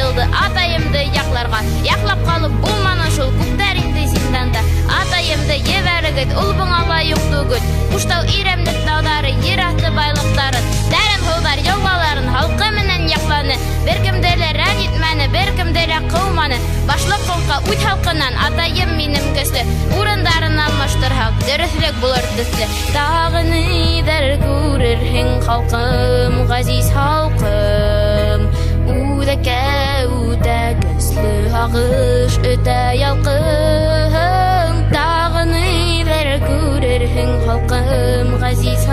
җыелды атаемды якларга. Яклап калып булманы шул күпләр инде зинданда. Атаемды җибәрегез, ул буңа лаек түгел. Куштау иремлек таулары, еракты байлыктарын, дәрен һулар ялгаларын, халкы менән якланы. Беркемдә лә рәнҗетмәне, беркемдә лә кылманы. Башлап калка үт халкынан, атаем минем көчле. Урындарын алмаштыр хак, дөрестлек булыр төсле. Тагы нидер күрерһең халкым, газиз халкым. Үдәкә үтә көчле агыш өтә ялкын. Тагы нидер күрерһең халкым, газиз